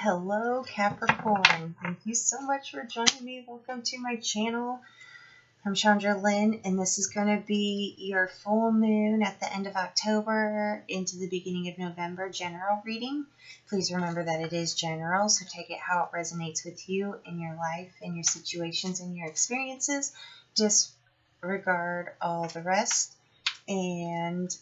Hello, Capricorn. Thank you so much for joining me. Welcome to my channel. I'm Shandra Lynn, and this is going to be your full moon at the end of October into the beginning of November general reading. Please remember that it is general, so take it how it resonates with you in your life, in your situations, and your experiences. Disregard all the rest. And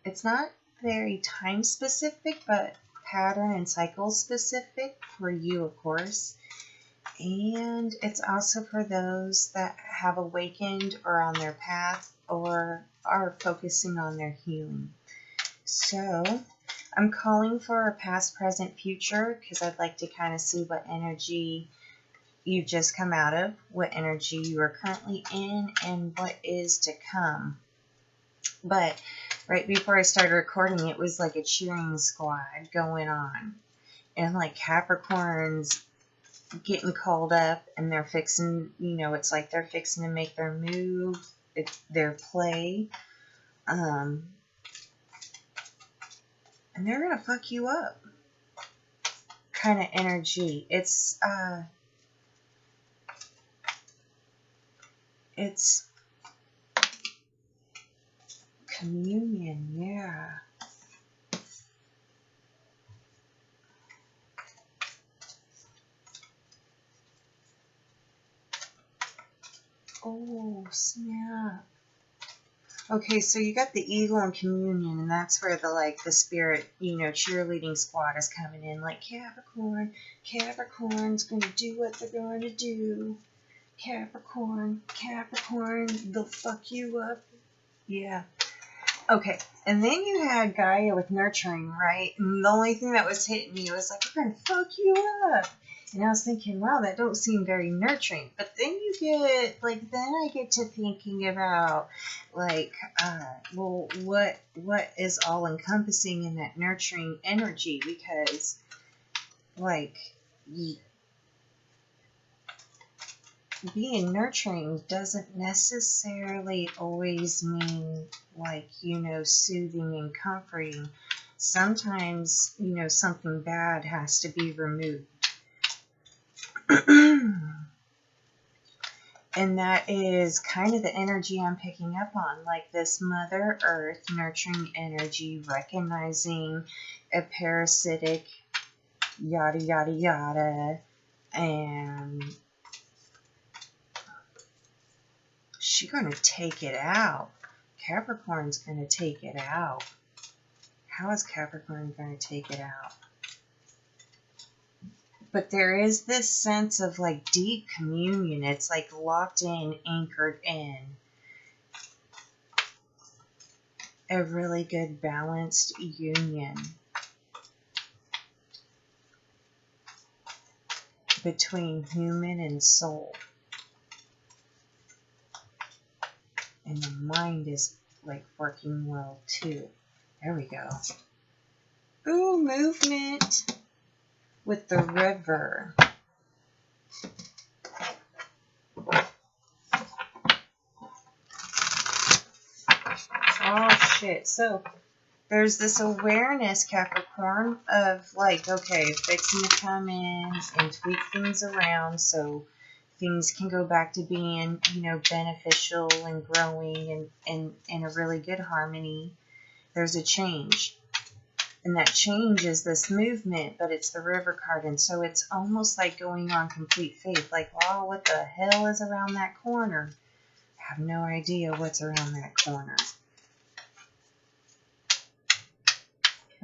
it's not very time specific, but pattern and cycle specific for you, of course. And it's also for those that have awakened or on their path or are focusing on their healing. So I'm calling for a past, present, future because I'd like to kind of see what energy you've just come out of, what energy you are currently in, and what is to come. But right before I started recording, it was like a cheering squad going on. And like Capricorn's getting called up and they're fixing, it's like they're fixing to make their move, their play. And they're going to fuck you up. Kind of energy. It's communion, yeah. Oh, snap. Okay, so you got the eagle and communion, and that's where the spirit, cheerleading squad is coming in. Like, Capricorn's going to do what they're going to do. Capricorn, they'll fuck you up. Yeah. Okay, and then you had Gaia with nurturing, right? And the only thing that was hitting me was like, we're going to fuck you up. And I was thinking, wow, that don't seem very nurturing. But then you get, then I get to thinking about, well, what is all-encompassing in that nurturing energy? Because, being nurturing doesn't necessarily always mean soothing and comforting. Sometimes, something bad has to be removed. And that is kind of the energy I'm picking up on, like this Mother Earth nurturing energy, recognizing a parasitic yada yada yada, and she's going to take it out. Capricorn's going to take it out. How is Capricorn going to take it out? But there is this sense of deep communion. It's locked in, anchored in. A really good balanced union between human and soul. And the mind is working well too. There we go. Ooh, movement with the river. Oh shit. So there's this awareness, Capricorn, of okay, fixing to come in and tweak things around so things can go back to being, beneficial and growing and in a really good harmony. There's a change. And that change is this movement, but it's the river card. And so it's almost like going on complete faith. Wow, what the hell is around that corner? I have no idea what's around that corner.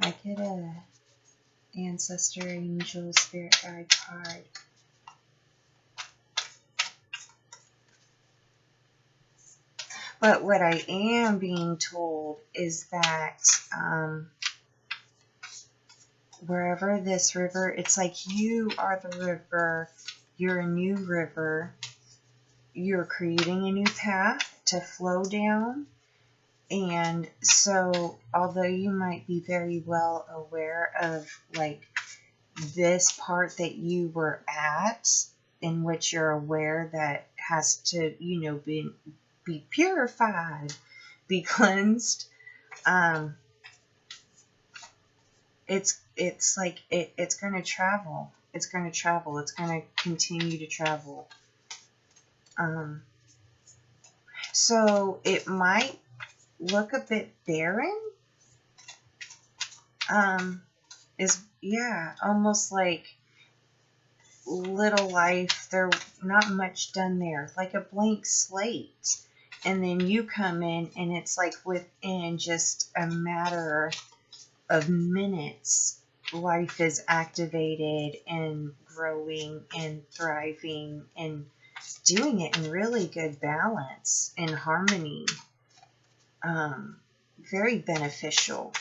Can I get a ancestor, angel, spirit guide card? But what I am being told is that wherever this river, it's you are the river, you're a new river, you're creating a new path to flow down. And so, although you might be very well aware of this part that you were at, in which you're aware that has to, be purified, be cleansed, it's like it's going to travel. It's going to travel. It's going to continue to travel. So it might look a bit barren. Is, yeah, almost like little life. There's not much done there, like a blank slate. And then you come in, and it's like within just a matter of minutes, life is activated and growing and thriving and doing it in really good balance and harmony. Very beneficial.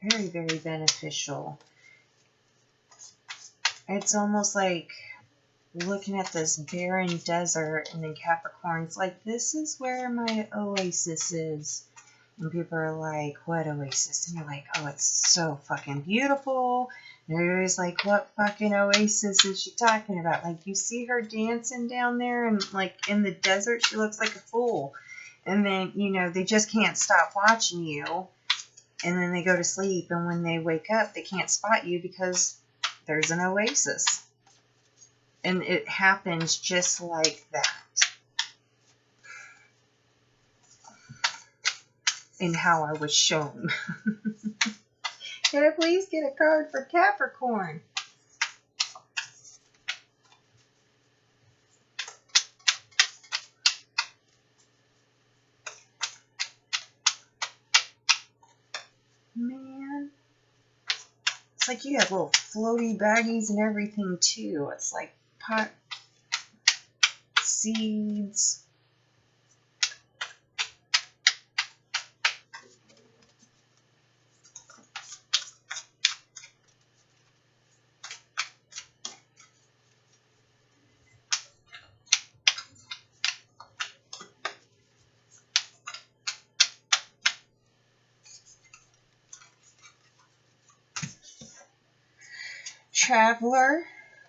Very, very beneficial. It's almost like looking at this barren desert, and then Capricorn's like, this is where my oasis is. And people are like, what oasis? And you're like, oh, it's so fucking beautiful. And everybody's like, what fucking oasis is she talking about? Like, you see her dancing down there, and like in the desert, she looks like a fool. And then, you know, they just can't stop watching you. And then they go to sleep, and when they wake up, they can't spot you because there's an oasis. And it happens just like that. In how I was shown. Can I please get a card for Capricorn? Man. It's like you have little floaty baggies and everything too. It's like pot seeds. Traveler,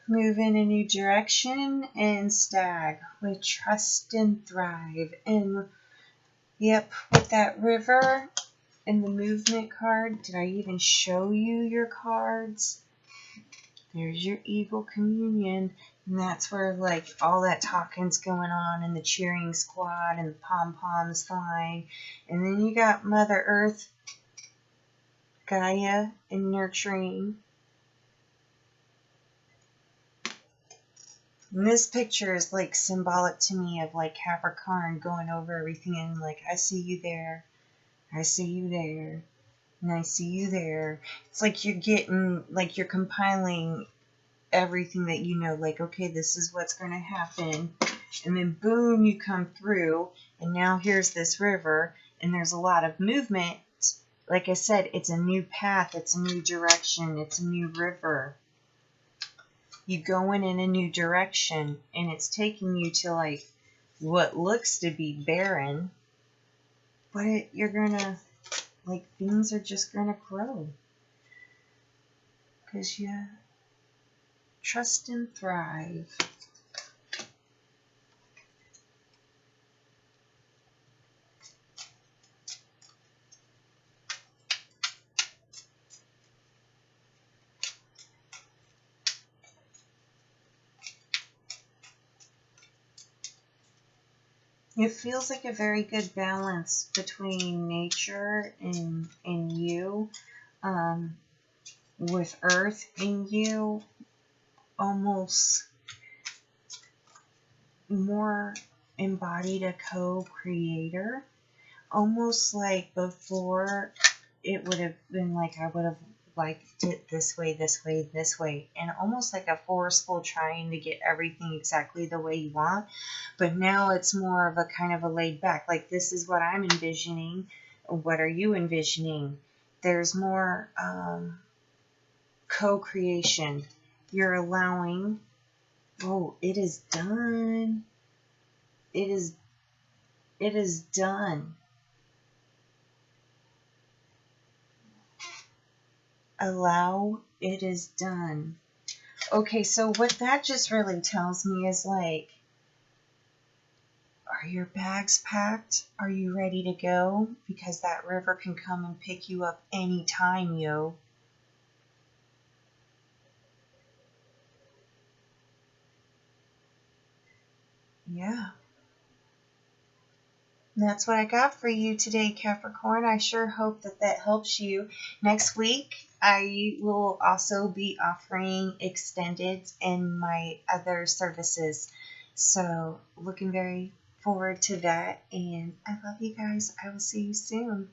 move in a new direction, and Stag with trust and thrive. And yep, with that river and the movement card, did I even show you your cards? There's your Eagle Communion, and that's where like all that talking's going on, and the cheering squad and the pom-poms flying. And then you got Mother Earth, Gaia, and nurturing. And this picture is like symbolic to me of like Capricorn going over everything, and like, I see you there, I see you there, and I see you there. It's like you're getting, like you're compiling everything that you know, like, okay, this is what's going to happen. And then boom, you come through, and now here's this river, and there's a lot of movement. Like I said, it's a new path, it's a new direction, it's a new river. You going in a new direction, and it's taking you to like what looks to be barren, but you're gonna, like, things are just gonna grow because you trust and thrive. It feels like a very good balance between nature and you, with earth in you, almost more embodied a co-creator. Almost like before, it would have been like I would have liked it this way, this way, this way, and almost like a forceful trying to get everything exactly the way you want. But now it's more of a kind of a laid back, like, this is what I'm envisioning. What are you envisioning? There's more co-creation. You're allowing, oh, it is done. It is done. Allow, it is done. Okay, so what that just really tells me is like, Are your bags packed? Are you ready to go? Because that river can come and pick you up anytime, yo. Yeah. And that's what I got for you today, Capricorn. I sure hope that that helps you. Next week, I will also be offering extended in my other services. So, looking very forward to that. And I love you guys. I will see you soon.